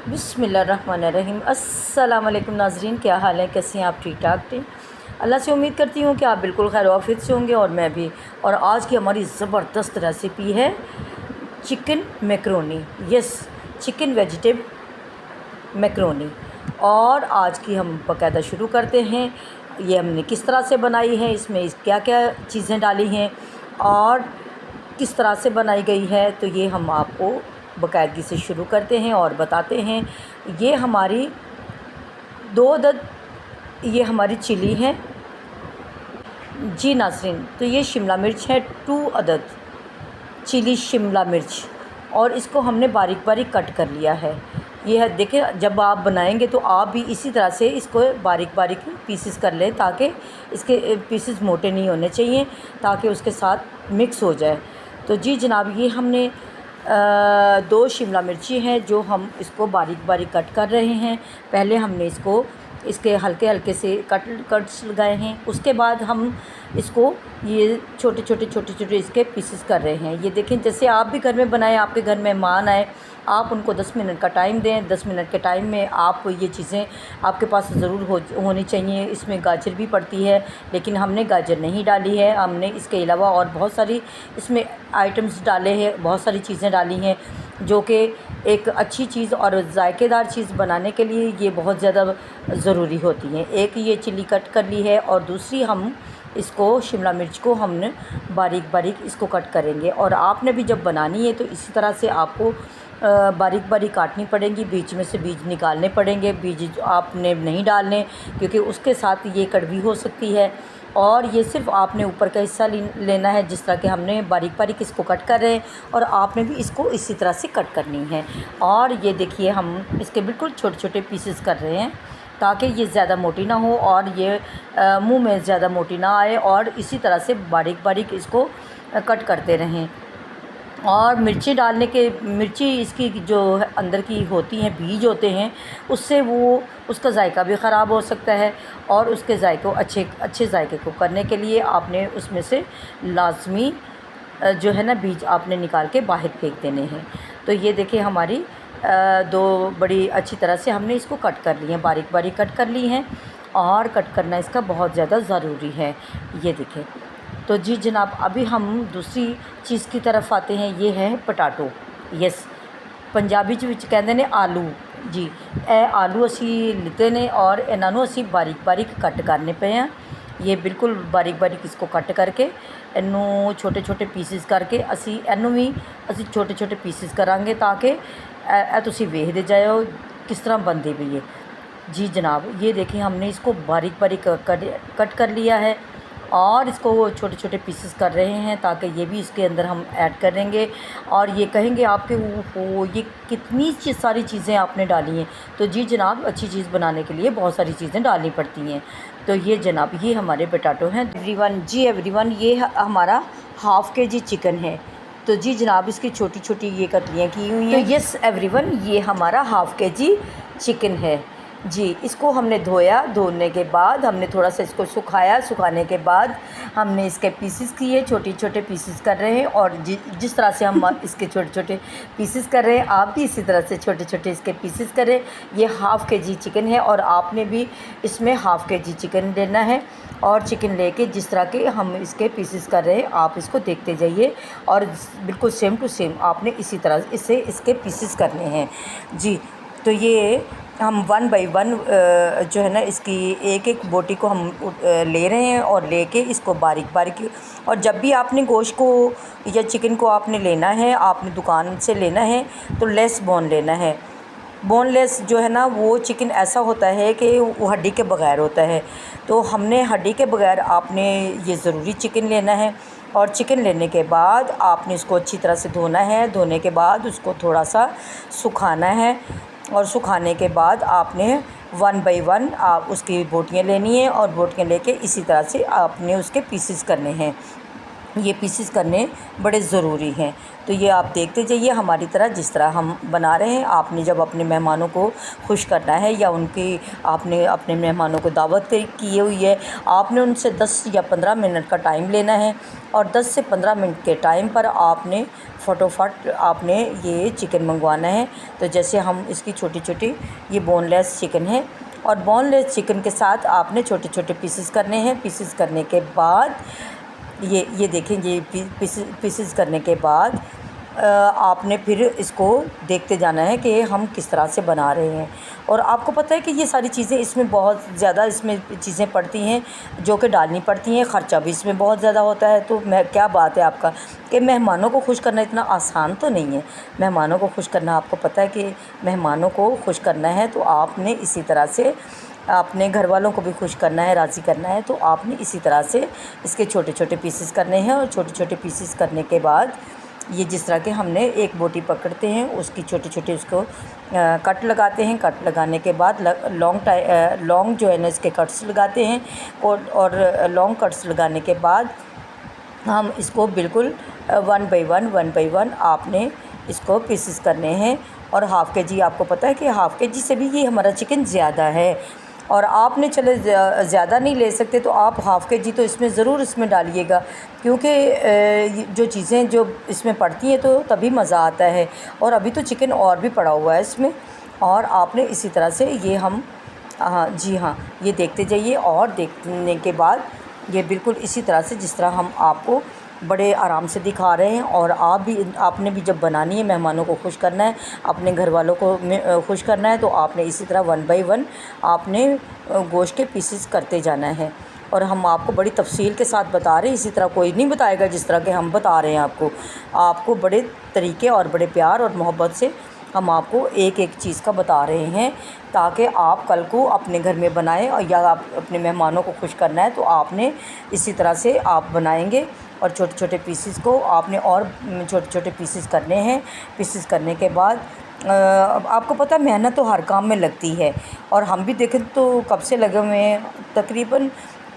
बिस्मिल्लाहिर्रहमानिर्रहीम। अस्सलाम वालेकुम नाज़रीन, क्या हाल है, कैसे हैं आप? ठीक ठाक थे? अल्लाह से उम्मीद करती हूँ कि आप बिल्कुल खैर आफियत से होंगे और मैं भी। और आज की हमारी ज़बरदस्त रेसिपी है chicken macaroni. Yes, chicken vegetable macaroni. और आज की हम बाकायदा शुरू करते हैं। ये हमने किस तरह से बनाई है, इसमें क्या क्या चीज़ें डाली हैं और किस तरह से बनाई गई है, तो ये हम आपको बाकायदगी से शुरू करते हैं और बताते हैं। ये हमारी 2 अदद ये हमारी चिली है जी नाज़रीन। तो ये शिमला मिर्च है 2 अदद चिली शिमला मिर्च, और इसको हमने बारीक बारीक कट कर लिया है। ये है, देखिए, जब आप बनाएंगे तो आप भी इसी तरह से इसको बारीक बारीक पीसेस कर लें, ताकि इसके पीसेस मोटे नहीं होने चाहिए, ताकि उसके साथ मिक्स हो जाए। तो जी जनाब, ये हमने 2 शिमला मिर्ची हैं जो हम इसको बारीक बारीक कट कर रहे हैं। पहले हमने इसके हल्के हल्के से कट्स लगाए हैं। उसके बाद हम इसको ये छोटे छोटे इसके पीसेस कर रहे हैं। ये देखें, जैसे आप भी घर में बनाएं, आपके घर मेहमान आए, आप उनको 10 मिनट का टाइम दें। 10 मिनट के टाइम में आप ये चीज़ें आपके पास ज़रूर होनी चाहिए। इसमें गाजर भी पड़ती है, लेकिन हमने गाजर नहीं डाली है। हमने इसके अलावा और बहुत सारी इसमें आइटम्स डाले हैं, बहुत सारी चीज़ें डाली हैं जो कि एक अच्छी चीज़ और ज़ायकेदार चीज़ बनाने के लिए ये बहुत ज़्यादा ज़रूरी होती हैं। एक ये चिली कट कर ली है, और दूसरी हम इसको शिमला मिर्च को हमने बारीक बारीक इसको कट करेंगे। और आपने भी जब बनानी है तो इसी तरह से आपको बारीक बारीक काटनी पड़ेंगी। बीच में से बीज निकालने पड़ेंगे। बीज आपने नहीं डालने, क्योंकि उसके साथ ये कड़वी हो सकती है। और ये सिर्फ़ आपने ऊपर का हिस्सा लेना है, जिस तरह के हमने बारीक बारीक इसको कट कर रहे हैं, और आपने भी इसको इसी तरह से कट करनी है। और ये देखिए, हम इसके बिल्कुल छोटे छोटे पीसेस कर रहे हैं, ताकि ये ज़्यादा मोटी ना हो और ये मुंह में ज़्यादा मोटी ना आए। और इसी तरह से बारीक बारीक इसको कट करते रहें। और मिर्ची इसकी जो अंदर की होती हैं, बीज होते हैं, उससे उसका जायका भी ख़राब हो सकता है। और उसके जायके अच्छे जायके को करने के लिए आपने उसमें से लाज़मी जो है ना, बीज आपने निकाल के बाहर फेंक देने हैं। तो ये देखिए, हमारी 2 बड़ी अच्छी तरह से हमने इसको कट कर ली हैं, बारीक बारीक कट कर ली हैं। और कट करना इसका बहुत ज़्यादा ज़रूरी है। ये देखें। तो जी जनाब, अभी हम दूसरी चीज़ की तरफ आते हैं। ये है पटाटो। यस, पंजाबी ਵਿੱਚ कहते ने आलू जी। आलू असी लिते ने और इन्हों असी बारीक बारीक कट करने पे हैं। ये बिल्कुल बारीक बारीक इसको कट करके इनू छोटे छोटे पीसिस करके इनू भी असी छोटे छोटे पीसिस करांगे, ताकि तुसी वेखदे जाओ किस तरह बनती पई है। जी जनाब, ये देखें, हमने इसको बारीक बारीक कट कर लिया है और इसको छोटे छोटे पीसेस कर रहे हैं, ताकि ये भी इसके अंदर हम ऐड करेंगे। और ये कहेंगे आपके वो ये कितनी सारी चीज़ें आपने डाली हैं। तो जी जनाब, अच्छी चीज़ बनाने के लिए बहुत सारी चीज़ें डालनी पड़ती हैं। तो ये जनाब, ये हमारे पोटैटो हैं एवरीवन। ये हमारा हाफ़ kg चिकन है। तो जी जनाब, इसकी छोटी छोटी ये कतलियाँ की हुई हैं। तो यस एवरीवन, ये हमारा हाफ़ kg चिकन है जी। इसको हमने धोया। धोने के बाद हमने थोड़ा सा इसको सुखाया। सुखाने के बाद हमने इसके पीसेस किए, छोटे छोटे पीसेस कर रहे हैं। और जिस तरह से हम इसके छोटे छोटे पीसेस कर रहे हैं, आप भी इसी तरह से छोटे छोटे इसके पीसेस करें। ये हाफ़ kg चिकन है, और आपने भी इसमें हाफ़ kg चिकन लेना है। और चिकन लेके जिस तरह के हम इसके पीसेस कर रहे हैं, आप इसको देखते जाइए, और बिल्कुल सेम टू सेम आपने इसी तरह इसके पीसेस करने हैं जी। तो ये हम 1 बाई 1 जो है ना, इसकी एक एक बोटी को हम ले रहे हैं, और लेके इसको बारीक बारीक। और जब भी आपने गोश्त को या चिकन को आपने लेना है, आपने दुकान से लेना है, तो लेस बोन लेना है। बोनलेस जो है ना, वो चिकन ऐसा होता है कि वो हड्डी के बग़ैर होता है। तो हमने हड्डी के बग़ैर आपने ये ज़रूरी चिकन लेना है। और चिकन लेने के बाद आपने इसको अच्छी तरह से धोना है। धोने के बाद उसको थोड़ा सा सुखाना है, और सुखाने के बाद आपने 1 बाई 1 आप उसकी बोटियाँ लेनी है, और बोटियाँ लेके इसी तरह से आपने उसके पीसेस करने हैं। ये पीसेस करने बड़े ज़रूरी हैं। तो ये आप देखते जाइए हमारी तरह, जिस तरह हम बना रहे हैं। आपने जब अपने मेहमानों को खुश करना है या उनकी आपने अपने मेहमानों को दावत की हुई है, आपने उनसे 10 या 15 मिनट का टाइम लेना है और 10 से 15 मिनट के टाइम पर आपने फटोफट आपने ये चिकन मंगवाना है। तो जैसे हम इसकी छोटी छोटी, ये बोनलेस चिकन है और बोनलेस चिकन के साथ आपने छोटे छोटे पीसेस करने हैं। पीसेस करने के बाद ये देखें, ये पीसेस करने के बाद आपने फिर इसको देखते जाना है कि हम किस तरह से बना रहे हैं। और आपको पता है कि ये सारी चीज़ें इसमें बहुत ज़्यादा इसमें चीज़ें पड़ती हैं जो कि डालनी पड़ती हैं, ख़र्चा भी इसमें बहुत ज़्यादा होता है। तो मैं क्या बात है आपका कि मेहमानों को खुश करना इतना आसान तो नहीं है। मेहमानों को खुश करना, आपको पता है कि मेहमानों को खुश करना है तो आपने इसी तरह से अपने घर वालों को भी खुश करना है, राज़ी करना है। तो आपने इसी तरह से इसके छोटे छोटे पीसेस करने हैं और छोटे छोटे पीसेस करने के बाद ये जिस तरह के हमने एक बोटी पकड़ते हैं उसकी छोटे छोटे उसको कट लगाते हैं। कट लगाने के बाद लॉन्ग जो है ना इसके कट्स लगाते हैं और लॉन्ग कट्स लगाने के बाद हम इसको बिल्कुल 1 बाई 1 आपने इसको पीसेस करने हैं। और हाफ़ के जी, आपको पता है कि हाफ़ के जी से भी ये हमारा चिकन ज़्यादा है और आपने चले ज़्यादा नहीं ले सकते तो आप हाफ़ के जी तो इसमें ज़रूर इसमें डालिएगा, क्योंकि जो चीज़ें जो इसमें पड़ती हैं तो तभी मज़ा आता है। और अभी तो चिकन और भी पड़ा हुआ है इसमें। और आपने इसी तरह से ये हम जी हाँ, ये देखते जाइए और देखने के बाद ये बिल्कुल इसी तरह से जिस तरह हम आपको बड़े आराम से दिखा रहे हैं। और आपने भी जब बनानी है, मेहमानों को खुश करना है, अपने घर वालों को खुश करना है, तो आपने इसी तरह 1 बाई 1 आपने गोश्त के पीसेस करते जाना है। और हम आपको बड़ी तफसील के साथ बता रहे हैं, इसी तरह कोई नहीं बताएगा जिस तरह के हम बता रहे हैं आपको बड़े तरीके और बड़े प्यार और मोहब्बत से हम आपको एक एक चीज़ का बता रहे हैं, ताकि आप कल को अपने घर में बनाएं। और या आप अपने मेहमानों को खुश करना है तो आपने इसी तरह से आप बनाएंगे। और छोटे छोटे पीसेस को आपने और छोटे छोटे पीसेस करने हैं। पीसेस करने के बाद आपको पता है मेहनत तो हर काम में लगती है। और हम भी देखें तो कब से लगे हुए हैं, तकरीबन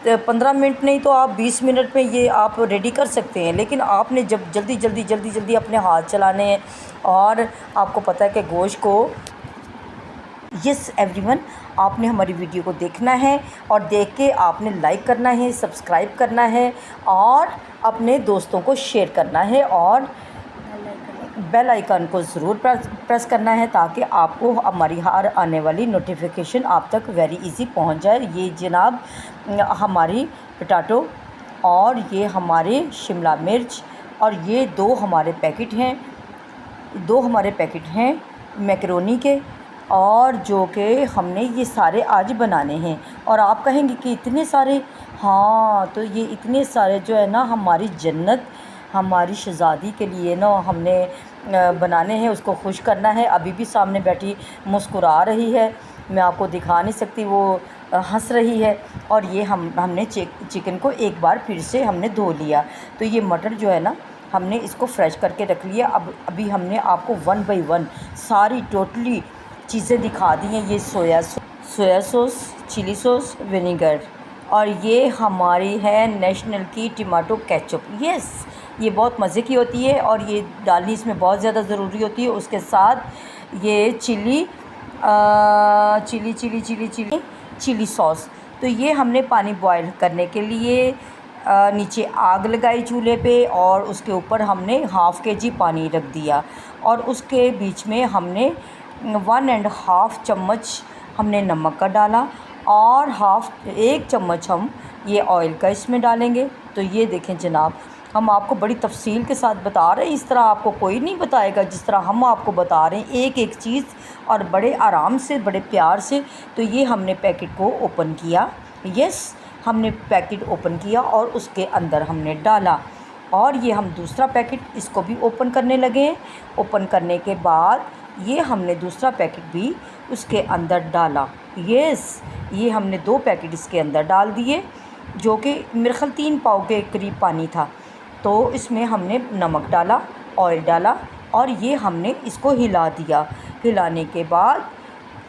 15 मिनट नहीं तो आप 20 मिनट में ये आप रेडी कर सकते हैं। लेकिन आपने जब जल्दी अपने हाथ चलाने हैं। और आपको पता है कि गोश्त को यस एवरीवन, आपने हमारी वीडियो को देखना है और देख के आपने लाइक करना है, सब्सक्राइब करना है और अपने दोस्तों को शेयर करना है और बेल आइकन को ज़रूर प्रेस करना है, ताकि आपको हमारी हर आने वाली नोटिफिकेशन आप तक वेरी इजी पहुंच जाए। ये जनाब हमारी पोटैटो और ये हमारे शिमला मिर्च और ये दो हमारे पैकेट हैं मैकरोनी के, और जो कि हमने ये सारे आज बनाने हैं। और आप कहेंगे कि इतने सारे, हाँ तो ये इतने सारे जो है ना हमारी जन्नत, हमारी शहज़ादी के लिए ना हमने बनाने हैं, उसको खुश करना है। अभी भी सामने बैठी मुस्कुरा रही है, मैं आपको दिखा नहीं सकती, वो हंस रही है। और ये हमने चिकन को एक बार फिर से हमने धो लिया। तो ये मटर जो है ना हमने इसको फ्रेश करके रख लिया। अभी हमने आपको 1 बाई 1 सारी टोटली चीज़ें दिखा दी हैं। ये soya sauce, chilli sauce, vinegar, और ये हमारी है नेशनल की टमाटो केचप। यस, ये बहुत मज़े की होती है और ये डालनी इसमें बहुत ज़्यादा ज़रूरी होती है। उसके साथ ये चिली सॉस। तो ये हमने पानी बॉयल करने के लिए नीचे आग लगाई चूल्हे पे और उसके ऊपर हमने हाफ़ के जी पानी रख दिया और उसके बीच में हमने 1.5 चम्मच हमने नमक का डाला और 1 चम्मच हम ये ऑयल का इसमें डालेंगे। तो ये देखें जनाब, हम आपको बड़ी तफसील के साथ बता रहे हैं। इस तरह आपको कोई नहीं बताएगा जिस तरह हम आपको बता रहे हैं, एक एक चीज़ और बड़े आराम से, बड़े प्यार से। तो ये हमने पैकेट को ओपन किया, यस हमने पैकेट ओपन किया और उसके अंदर हमने डाला। और ये हम दूसरा पैकेट इसको भी ओपन करने लगे। ओपन करने के बाद ये हमने दूसरा पैकेट भी उसके अंदर डाला। यस, ये हमने 2 पैकेट इसके अंदर डाल दिए, जो कि मेरे ख़्याल 3 पाव के करीब पानी था। तो इसमें हमने नमक डाला, ऑयल डाला और ये हमने इसको हिला दिया। हिलाने के बाद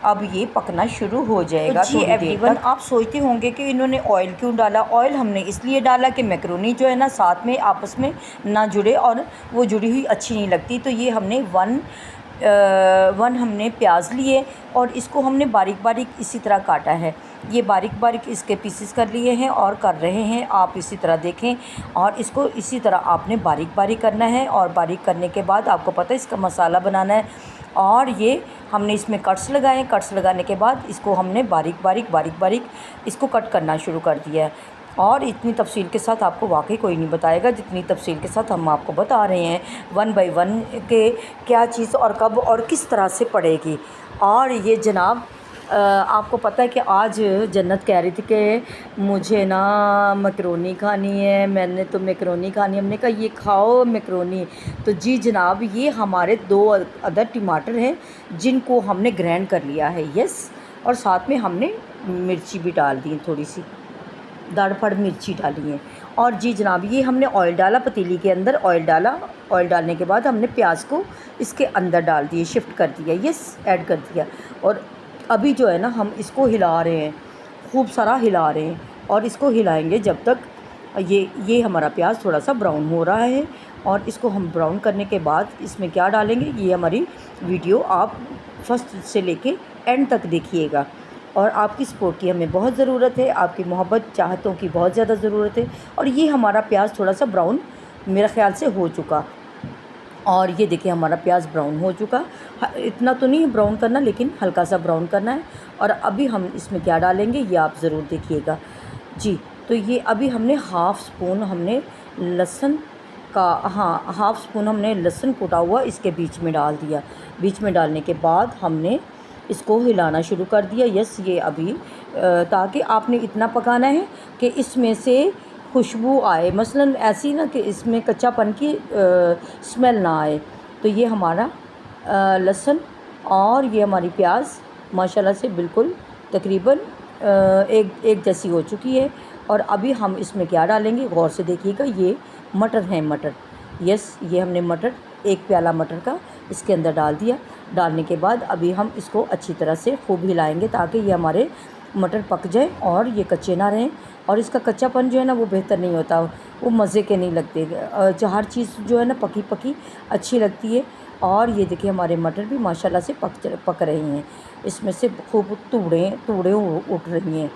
अब ये पकना शुरू हो जाएगा। जी एवरीवन, आप सोचते होंगे कि इन्होंने ऑयल क्यों डाला। ऑयल हमने इसलिए डाला कि मैकरोनी जो है ना साथ में आपस में ना जुड़े और वो जुड़ी हुई अच्छी नहीं लगती। तो ये हमने वन हमने प्याज लिए और इसको हमने बारीक बारीक इसी तरह काटा है। ये बारीक बारीक इसके पीसेस कर लिए हैं और कर रहे हैं, आप इसी तरह देखें। और इसको इसी तरह आपने बारीक बारीक करना है और बारीक करने के बाद आपको पता है इसका मसाला बनाना है। और ये हमने इसमें कट्स लगाए। कट्स लगाने के बाद इसको हमने बारीक बारीक इसको कट करना शुरू कर दिया है। और इतनी तफसील के साथ आपको वाकई कोई नहीं बताएगा जितनी तफसील के साथ हम आपको बता रहे हैं, 1 बाय 1 के क्या चीज़ और कब और किस तरह से पड़ेगी। और ये जनाब आपको पता है कि आज जन्नत कह रही थी कि मुझे ना मैकरोनी खानी है, मैंने तो मैकरोनी खानी, हमने कहा ये खाओ मैकरोनी। तो जी जनाब, ये हमारे 2 अदर टमाटर हैं जिनको हमने ग्राइंड कर लिया है। यस, और साथ में हमने मिर्ची भी डाल दी, थोड़ी सी दाढ़ मिर्ची डाली है। और जी जनाब, ये हमने ऑयल डाला, पतीली के अंदर ऑयल डाला। ऑयल डालने के बाद हमने प्याज को इसके अंदर डाल दिए, शिफ्ट कर दिया, यस ऐड कर दिया। और अभी जो है ना हम इसको हिला रहे हैं, खूब सारा हिला रहे हैं और इसको हिलाएंगे जब तक ये हमारा प्याज थोड़ा सा ब्राउन हो रहा है। और इसको हम ब्राउन करने के बाद इसमें क्या डालेंगे, ये हमारी वीडियो आप फर्स्ट से लेके एंड तक देखिएगा। और आपकी सपोर्ट की हमें बहुत ज़रूरत है, आपकी मोहब्बत चाहतों की बहुत ज़्यादा ज़रूरत है। और ये हमारा प्याज थोड़ा सा ब्राउन मेरे ख़्याल से हो चुका। और ये देखिए हमारा प्याज ब्राउन हो चुका। इतना तो नहीं ब्राउन करना, लेकिन हल्का सा ब्राउन करना है। और अभी हम इसमें क्या डालेंगे ये आप ज़रूर देखिएगा जी। तो ये अभी हमने हाफ़ स्पून हमने लहसुन का, हाँ हाफ़ स्पून हमने लहसुन कुटा हुआ इसके बीच में डाल दिया। बीच में डालने के बाद हमने इसको हिलाना शुरू कर दिया। यस, ये अभी ताकि आपने इतना पकाना है कि इसमें से खुशबू आए, मसलन ऐसी ना कि इसमें कच्चापन की स्मेल ना आए। तो ये हमारा लहसुन और ये हमारी प्याज माशाल्लाह से बिल्कुल तकरीबन एक जैसी हो चुकी है। और अभी हम इसमें क्या डालेंगे गौर से देखिएगा, ये मटर हैं, मटर। यस, ये हमने मटर, 1 प्याला मटर का इसके अंदर डाल दिया। डालने के बाद अभी हम इसको अच्छी तरह से खूब हिलाएंगे ताकि ये हमारे मटर पक जाए और ये कच्चे ना रहें। और इसका कच्चापन जो है ना वो बेहतर नहीं होता, वो मज़े के नहीं लगते। हर चीज़ जो है ना पकी पकी अच्छी लगती है। और ये देखिए हमारे मटर भी माशाल्लाह से पक रहे हैं। इसमें से खूब तूड़े उठ रही हैं,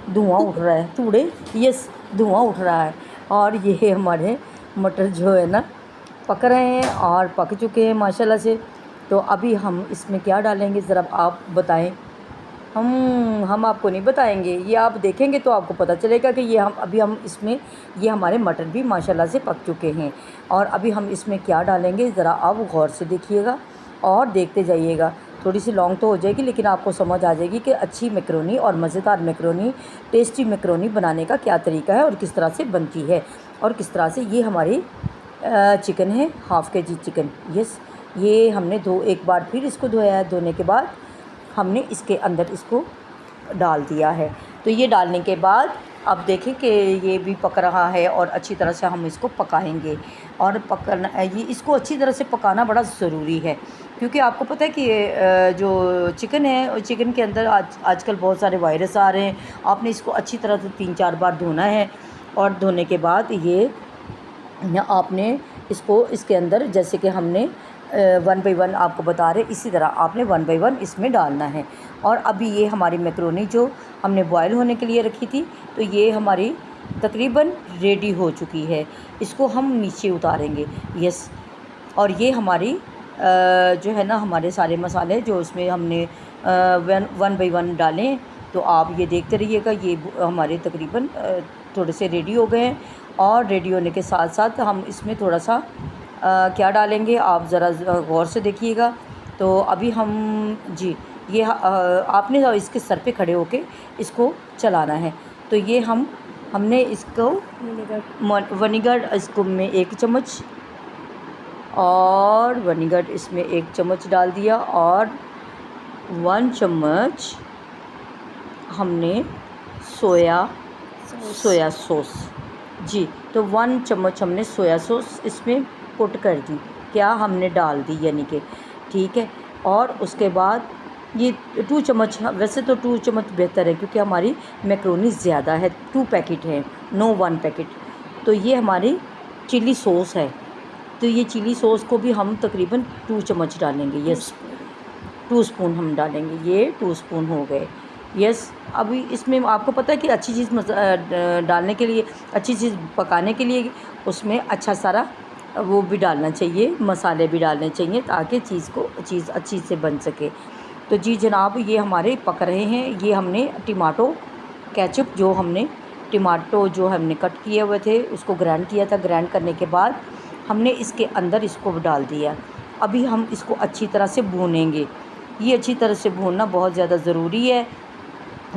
धुआं उठ रहा है, तूड़े, यस धुआं उठ रहा है। और ये हमारे मटर जो है ना पक रहे हैं और पक चुके हैं माशाल्लाह से। तो अभी हम इसमें क्या डालेंगे ज़रा आप बताएं। हम आपको नहीं बताएंगे, ये आप देखेंगे तो आपको पता चलेगा कि हम इसमें ये हमारे मटर भी माशाल्लाह से पक चुके हैं। और अभी हम इसमें क्या डालेंगे ज़रा आप गौर से देखिएगा और देखते जाइएगा। थोड़ी सी लॉन्ग तो हो जाएगी लेकिन आपको समझ आ जाएगी कि अच्छी मैकरोनी और मज़ेदार मैकरोनी, टेस्टी मैकरोनी बनाने का क्या तरीका है और किस तरह से बनती है और किस तरह से। ये हमारी चिकन है, हाफ़ के जी चिकन। यस, ये हमने एक बार फिर इसको धोया है। धोने के बाद हमने इसके अंदर इसको डाल दिया है। तो ये डालने के बाद अब देखें कि ये भी पक रहा है और अच्छी तरह से हम इसको पकाएंगे। और ये इसको अच्छी तरह से पकाना बड़ा ज़रूरी है क्योंकि आपको पता है कि जो चिकन है, चिकन के अंदर आजकल बहुत सारे वायरस आ रहे हैं। आपने इसको अच्छी तरह से 3-4 बार धोना है। और धोने के बाद ये आपने इसको इसके अंदर जैसे कि हमने 1 बाय 1 आपको बता रहे, इसी तरह आपने 1 बाय 1 इसमें डालना है। और अभी ये हमारी मैकरोनी जो हमने बॉयल होने के लिए रखी थी, तो ये हमारी तकरीबन रेडी हो चुकी है। इसको हम नीचे उतारेंगे। यस, और ये हमारी जो है ना हमारे सारे मसाले जो इसमें हमने 1 बाय 1 डालें, तो आप ये देखते रहिएगा। ये हमारे तकरीबन थोड़े से रेडी हो गए हैं। और रेडी होने के साथ साथ हम इसमें थोड़ा सा क्या डालेंगे आप ज़रा गौर से देखिएगा। तो अभी हम जी ये आपने इसके सर पे खड़े होके इसको चलाना है। तो ये हमने इसको विनेगर इसको में 1 चम्मच और विनेगर इसमें 1 चम्मच डाल दिया। और 1 चम्मच हमने सोया सॉस, जी तो 1 चम्मच हमने सोया सॉस इसमें पुट कर दी, क्या हमने डाल दी यानी कि, ठीक है। और उसके बाद ये 2 चम्मच, वैसे तो 2 चम्मच बेहतर है क्योंकि हमारी मैक्रोनी ज़्यादा है, 2 पैकेट है, नो 1 पैकेट। तो ये हमारी चिली सॉस है, तो ये चिली सॉस को भी हम तकरीबन 2 चम्मच डालेंगे। यस, 2 स्पून हम डालेंगे, ये 2 स्पून हो गए। यस, अभी इसमें आपको पता है कि अच्छी चीज़ डालने के लिए, अच्छी चीज़ पकाने के लिए उसमें अच्छा सारा वो भी डालना चाहिए, मसाले भी डालने चाहिए ताकि चीज़ अच्छी से बन सके। तो जी जनाब, ये हमारे पक रहे हैं। ये हमने टमाटो केचप टमाटो जो हमने कट किए हुए थे उसको ग्राइंड किया था। ग्राइंड करने के बाद हमने इसके अंदर इसको डाल दिया। अभी हम इसको अच्छी तरह से भूनेंगे। ये अच्छी तरह से भूनना बहुत ज़्यादा ज़रूरी है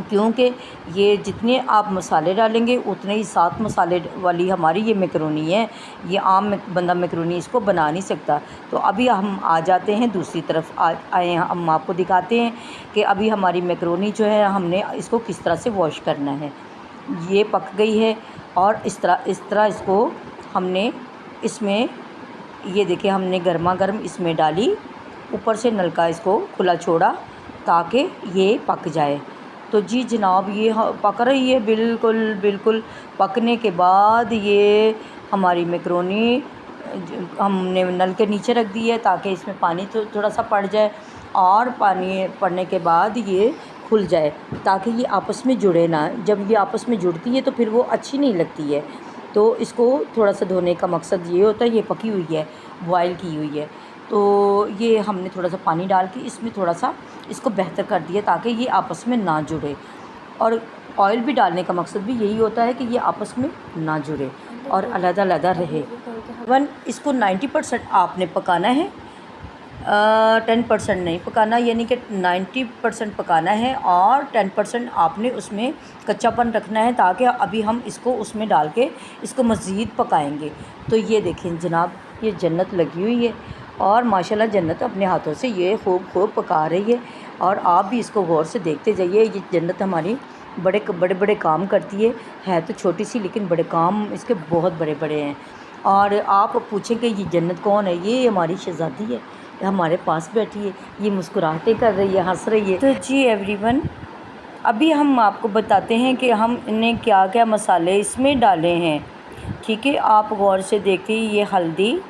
क्योंकि ये जितने आप मसाले डालेंगे उतने ही 7 मसाले वाली हमारी ये मैक्रोनी है। ये आम बंदा मैक्रोनी इसको बना नहीं सकता। तो अभी हम आ जाते हैं दूसरी तरफ, आए हैं, हम आपको दिखाते हैं कि अभी हमारी मैक्रोनी जो है हमने इसको किस तरह से वॉश करना है। ये पक गई है और इस तरह इसको हमने इसमें, ये देखिए हमने गर्मा गर्म इसमें डाली, ऊपर से नलका इसको खुला छोड़ा ताकि ये पक जाए। तो जी जनाब, ये पक रही है, बिल्कुल पकने के बाद ये हमारी मैक्रोनी हमने नल के नीचे रख दी है ताकि इसमें पानी थोड़ा सा पड़ जाए और पानी पड़ने के बाद ये खुल जाए ताकि ये आपस में जुड़े ना। जब ये आपस में जुड़ती है तो फिर वो अच्छी नहीं लगती है। तो इसको थोड़ा सा धोने का मकसद ये होता है, ये पकी हुई है, बॉयल की हुई है, तो ये हमने थोड़ा सा पानी डाल के इसमें थोड़ा सा इसको बेहतर कर दिया ताकि ये आपस में ना जुड़े। और ऑयल भी डालने का मकसद भी यही होता है कि ये आपस में ना जुड़े और अलग-अलग रहे। इसको 90% आपने पकाना है, 10% नहीं पकाना, यानी कि 90% पकाना है और 10% आपने उसमें कच्चापन रखना है ताकि अभी हम इसको उसमें डाल के इसको मज़ीद पकाएंगे। तो ये देखें जनाब, ये जन्नत लगी हुई है और माशाल्लाह जन्नत अपने हाथों से ये खूब पका रही है। और आप भी इसको गौर से देखते जाइए। ये जन्नत हमारी बड़े काम करती है तो छोटी सी, लेकिन बड़े काम इसके बहुत बड़े हैं। और आप पूछें कि ये जन्नत कौन है, ये हमारी शहज़ादी है, हमारे पास बैठी है, ये मुस्कुराहटें कर रही है, हंस रही है। तो जी एवरीवन, अभी हम आपको बताते हैं कि हम इन्हें क्या क्या मसाले इसमें डाले हैं। ठीक है, आप गौर से देखिए, ये हल्दी,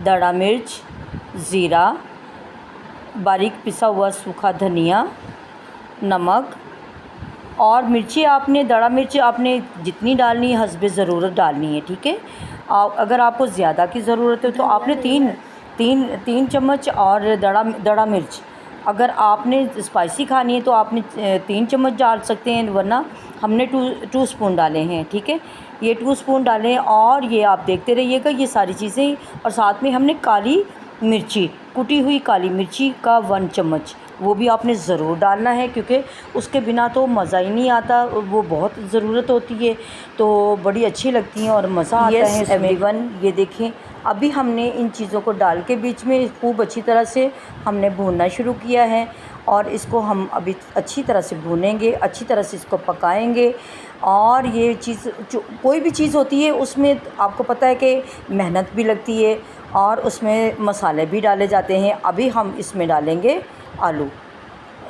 दड़ा मिर्च, ज़ीरा, बारीक पिसा हुआ सूखा धनिया, नमक और मिर्ची आपने, दड़ा मिर्च आपने जितनी डालनी है हस्बे ज़रूरत डालनी है। ठीक है, अगर आपको ज़्यादा की ज़रूरत है तो आपने तीन चम्मच, और दड़ा मिर्च अगर आपने स्पाइसी खानी है तो आपने 3 चम्मच डाल सकते हैं, वरना हमने 2 स्पून डाले हैं। ठीक है, ये 2 स्पून डालें और ये आप देखते रहिएगा ये सारी चीज़ें। और साथ में हमने काली मिर्ची, कुटी हुई काली मिर्ची का 1 चम्मच, वो भी आपने ज़रूर डालना है क्योंकि उसके बिना तो मज़ा ही नहीं आता। वो बहुत ज़रूरत होती है, तो बड़ी अच्छी लगती हैं और मज़ा आता है इसमें। एवरीवन, ये देखें, अभी हमने इन चीज़ों को डाल के बीच में खूब अच्छी तरह से हमने भूनना शुरू किया है और इसको हम अभी अच्छी तरह से भूनेंगे, अच्छी तरह से इसको पकाएंगे। और ये चीज़, जो कोई भी चीज़ होती है उसमें आपको पता है कि मेहनत भी लगती है और उसमें मसाले भी डाले जाते हैं। अभी हम इसमें डालेंगे आलू,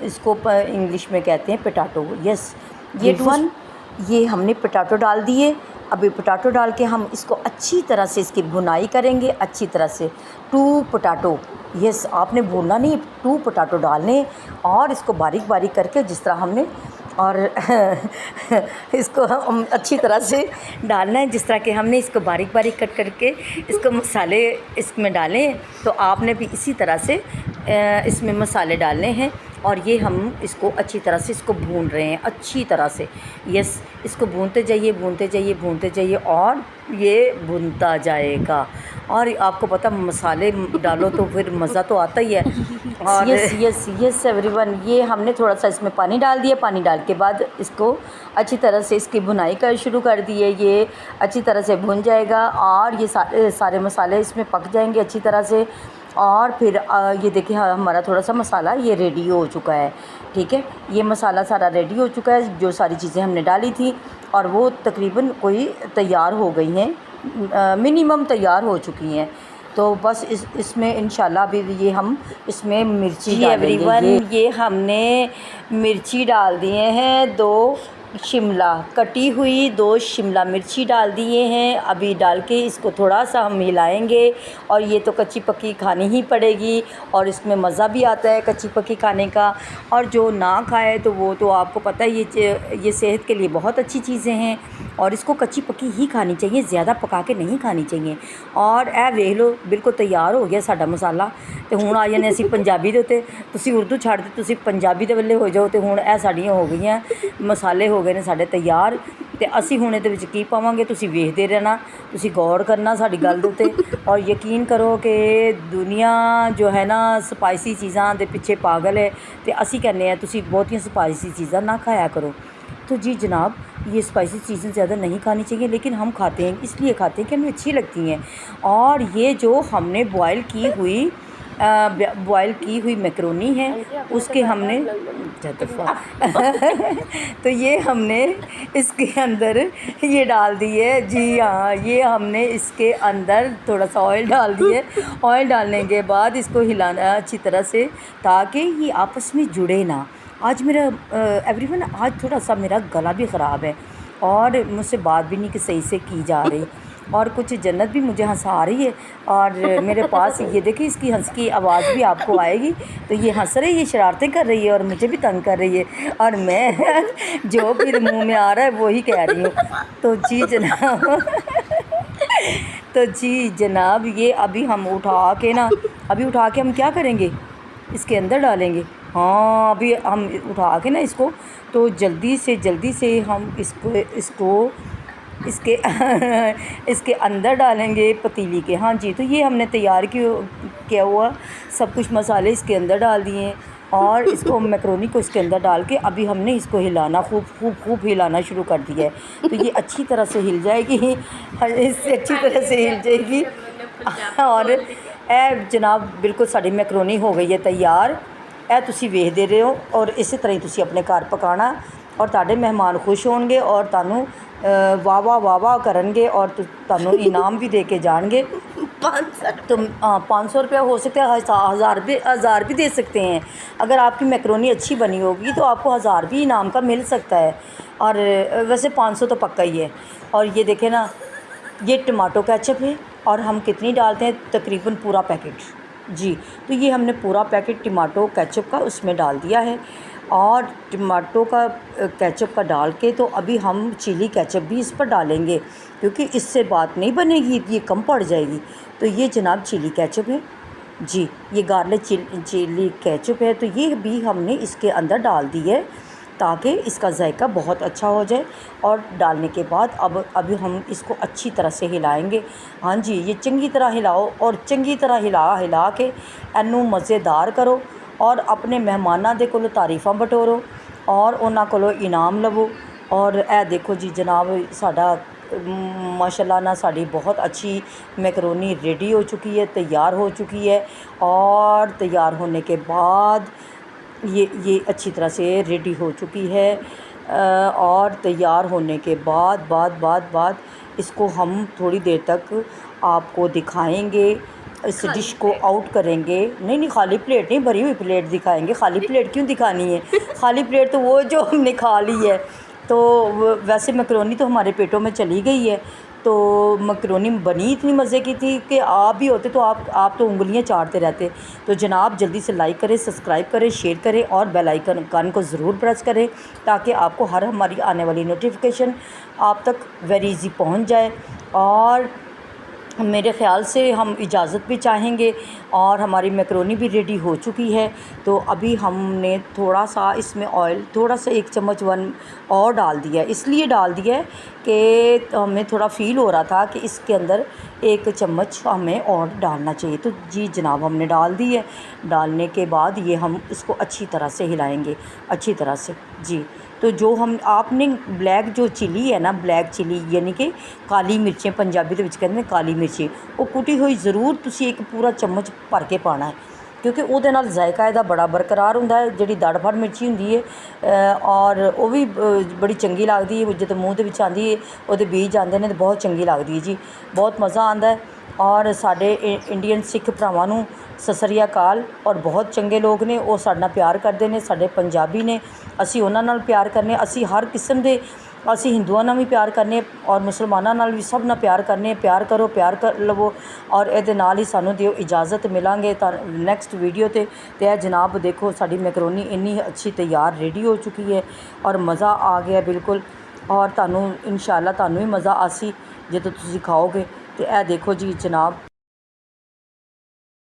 इसको इंग्लिश में कहते हैं पोटैटो। यस, ये हमने पोटैटो डाल दिए। अभी पोटैटो डाल के हम इसको अच्छी तरह से इसकी भुनाई करेंगे, अच्छी तरह से 2 पोटैटो। यस, आपने भूनना नहीं, 2 पोटैटो डालने और इसको बारीक बारीक करके जिस तरह हमने, और इसको हम अच्छी तरह से डालना है जिस तरह कि हमने इसको बारीक बारीक कट करके इसको मसाले इसमें डालें। तो आपने भी इसी तरह से इसमें मसाले डालने हैं और ये हम इसको अच्छी तरह से इसको भून रहे हैं, अच्छी तरह से। यस, इसको भूनते जाइए और ये भूनता जाएगा। और आपको पता, मसाले डालो तो फिर मज़ा तो आता ही है। और यस एवरीवन, ये हमने थोड़ा सा इसमें पानी डाल दिया। पानी डाल के बाद इसको अच्छी तरह से इसकी भुनाई शुरू कर दी है। ये अच्छी तरह से भुन जाएगा और ये सारे मसाले इसमें पक जाएंगे अच्छी तरह से। और फिर ये देखिए, हमारा थोड़ा सा मसाला ये रेडी हो चुका है। ठीक है, ये मसाला सारा रेडी हो चुका है, जो सारी चीज़ें हमने डाली थी, और वो तकरीबन कोई तैयार हो गई हैं, मिनिमम तैयार हो चुकी हैं। तो बस इसमें इंशाल्लाह अभी ये हम इसमें मिर्ची डालेंगे। एवरीवन, ये हमने मिर्ची डाल दिए हैं, 2 शिमला कटी हुई 2 शिमला मिर्ची डाल दिए हैं। अभी डाल के इसको थोड़ा सा हम हिलाएंगे। और ये तो कच्ची पक्की खानी ही पड़ेगी और इसमें मज़ा भी आता है कच्ची पक्की खाने का। और जो ना खाए तो वो तो आपको पता है ये सेहत के लिए बहुत अच्छी चीज़ें हैं और इसको कच्ची पक्की ही खानी चाहिए, ज़्यादा पका के नहीं खानी चाहिए। और ए वेख लो बिल्कुल तैयार हो गया साडा मसाला। तो हुण आ जाने असीं पंजाबी दे उत्ते, तुसीं उर्दू छड्ड के तुसीं पंजाबी दे वल्ले हो जाओ। तो हुण ए साडीआं हो गईआं, मसाले हो गए ने साडे तैयार। ते असीं हुण इहदे विच की पावांगे तुसीं वेखदे रहना, तुसीं गौर करना साडी गल दे उत्ते। और यकीन करो कि दुनिया जो है ना स्पाइसी चीज़ां दे पिछे पागल है, ते असीं कहने हैं तुसीं बहुतियां स्पाइसी चीज़ां ना खाया करो। तो जी जनाब, ये स्पाइसी चीज़ें ज़्यादा नहीं खानी चाहिए, लेकिन हम खाते हैं, इसलिए खाते हैं कि हमें अच्छी लगती हैं। और ये जो हमने बॉयल की हुई मैकरोनी है, उसके हमने तो ये हमने इसके अंदर ये डाल दी है। जी हाँ, ये हमने इसके अंदर थोड़ा सा ऑयल डाल दिए। ऑयल डालने के बाद इसको हिलाना अच्छी तरह से, ताकि ये आपस में जुड़े ना। आज मेरा एवरीवन, आज थोड़ा सा मेरा गला भी ख़राब है और मुझसे बात भी नहीं कि सही से की जा रही। और कुछ जन्नत भी मुझे हंसा रही है और मेरे पास ये देखिए, इसकी हंस की आवाज़ भी आपको आएगी। तो ये हंस रही है, शरारतें कर रही है और मुझे भी तंग कर रही है और मैं जो भी मुंह में आ रहा है वही कह रही हूँ। तो जी जनाब तो जी जनाब, ये अभी हम उठा के हम क्या करेंगे, इसके अंदर डालेंगे। हाँ, अभी हम उठा के ना इसको, तो जल्दी से हम इसको इसके अंदर डालेंगे पतीली के। हाँ जी, तो ये हमने तैयार किया हुआ सब कुछ मसाले इसके अंदर डाल दिए हैं और इसको मैकरोनी को इसके अंदर डाल के अभी हमने इसको हिलाना, खूब हिलाना शुरू कर दिया है। तो ये अच्छी तरह से हिल जाएगी, इससे अच्छी तरह से हिल जाएगी। और ए जनाब, बिल्कुल साड़ी मैकरोनी हो गई है तैयार। ए तुसी वेखदे रहे हो और इसी तरह ही तुसी अपने घर पकाना और तुहाडे मेहमान खुश होणगे और तुहानू वाह करनगे और तुहानू इनाम भी दे के जाएंगे। 500 रुपया हो सकता है, 1000 भी दे सकते हैं। अगर आपकी मैकरोनी अच्छी बनी होगी तो आपको 1000 भी इनाम का मिल सकता है। और वैसे 500 तो पक्का ही है। और ये देखें ना, ये टमाटो केचप है और हम कितनी डालते हैं, तकरीबन पूरा पैकेट। जी, तो ये हमने पूरा पैकेट टमाटो केचप का उसमें डाल दिया है। और टमाटो का केचप का डाल के तो अभी हम चिली केचप भी इस पर डालेंगे, क्योंकि इससे बात नहीं बनेगी, ये कम पड़ जाएगी। तो ये जनाब चिली केचप है जी, ये गार्लिक चिली केचप है। तो ये भी हमने इसके अंदर डाल दी है ताकि इसका जायका बहुत अच्छा हो जाए। और डालने के बाद अभी हम इसको अच्छी तरह से हिलाएंगे। हाँ जी, ये चंगी तरह हिलाओ और चंगी तरह हिला के इनू मज़ेदार करो और अपने मेहमानां दे कोलों तारीफ़ां बटोरो और उन्हां कोलों इनाम लवो। और ए देखो जी जनाब, साडा माशाल्लाह ना साड़ी बहुत अच्छी मैकरोनी रेडी हो चुकी है, तैयार हो चुकी है। और तैयार होने के बाद ये अच्छी तरह से रेडी हो चुकी है। और तैयार होने के बाद इसको हम थोड़ी देर तक आपको दिखाएंगे, इस डिश को आउट करेंगे। नहीं, खाली प्लेट नहीं, भरी हुई प्लेट दिखाएंगे। खाली प्लेट क्यों दिखानी है, खाली प्लेट तो वो जो हमने खा ली है। तो वैसे मैकरोनी तो हमारे पेटों में चली गई है। तो मैकरोनी बनी इतनी मज़े की थी कि आप भी होते तो आप तो उंगलियां चाटते रहते। तो जनाब जल्दी से लाइक करें, सब्सक्राइब करें, शेयर करें और बेल आइकन को ज़रूर प्रेस करें, ताकि आपको हर हमारी आने वाली नोटिफिकेशन आप तक वेरी ईजी पहुंच जाए। और मेरे ख़्याल से हम इजाज़त भी चाहेंगे और हमारी मैकरोनी भी रेडी हो चुकी है। तो अभी हमने थोड़ा सा इसमें ऑयल, थोड़ा सा 1 चम्मच और डाल दिया है। इसलिए डाल दिया है कि हमें थोड़ा फ़ील हो रहा था कि इसके अंदर 1 चम्मच हमें और डालना चाहिए। तो जी जनाब, हमने डाल दी है। डालने के बाद ये हम इसको अच्छी तरह से हिलाएंगे, अच्छी तरह से जी। तो जो आपने ब्लैक जो चिली है ना, ब्लैक चिली यानी कि काली मिर्चें, पंजाबी दे विच कहंदे ने काली मिर्ची, वो कुटी हुई ज़रूर तुसी 1 पूरा चम्मच भर के पाना है, क्योंकि उहदे नाल जायका इहदा बड़ा बरकरार हुंदा है। जिहड़ी दड़फड़ मिर्ची हुंदी है और वो भी बड़ी चंगी लगदी है, जदों मूँह दे विच आंदी है, उहदे बीज आंदे ने, तो बहुत चंगी लगदी है जी, बहुत मज़ा आंदा है। ਔਰ ਸਾਡੇ ਇੰਡੀਅਨ ਸਿੱਖ ਭਰਾਵਾਂ ਨੂੰ ਸਤਿ ਸ੍ਰੀ ਅਕਾਲ। ਔਰ ਬਹੁਤ ਚੰਗੇ ਲੋਕ ਨੇ, ਉਹ ਸਾਡੇ ਨਾਲ ਪਿਆਰ ਕਰਦੇ ਨੇ, ਸਾਡੇ ਪੰਜਾਬੀ ਨੇ, ਅਸੀਂ ਉਹਨਾਂ ਨਾਲ ਪਿਆਰ ਕਰਨੇ। ਅਸੀਂ ਹਰ ਕਿਸਮ ਦੇ, ਅਸੀਂ ਹਿੰਦੂਆਂ ਨਾਲ ਵੀ ਪਿਆਰ ਕਰਨੇ ਔਰ ਮੁਸਲਮਾਨਾਂ ਨਾਲ ਵੀ, ਸਭ ਨਾਲ ਪਿਆਰ ਕਰਨੇ। ਪਿਆਰ ਕਰੋ, ਪਿਆਰ ਕਰ ਲਵੋ। ਔਰ ਇਹਦੇ ਨਾਲ ਹੀ ਸਾਨੂੰ ਦਿਓ ਇਜਾਜ਼ਤ, ਮਿਲਾਂਗੇ ਤਾਂ ਨੈਕਸਟ ਵੀਡੀਓ 'ਤੇ। ਇਹ ਜਨਾਬ ਦੇਖੋ ਸਾਡੀ ਮੈਕਰੋਨੀ ਇੰਨੀ ਅੱਛੀ ਤਿਆਰ ਰੈਡੀ ਹੋ ਚੁੱਕੀ ਹੈ ਔਰ ਮਜ਼ਾ ਆ ਗਿਆ ਬਿਲਕੁਲ। ਔਰ ਤੁਹਾਨੂੰ ਇਨਸ਼ਾਅੱਲਾ ਤੁਹਾਨੂੰ ਵੀ ਮਜ਼ਾ ਆਸੀ ਜਦੋਂ ਤੁਸੀਂ ਖਾਓਗੇ। ਤੇ ਇਹ ਦੇਖੋ ਜੀ ਜਨਾਬ।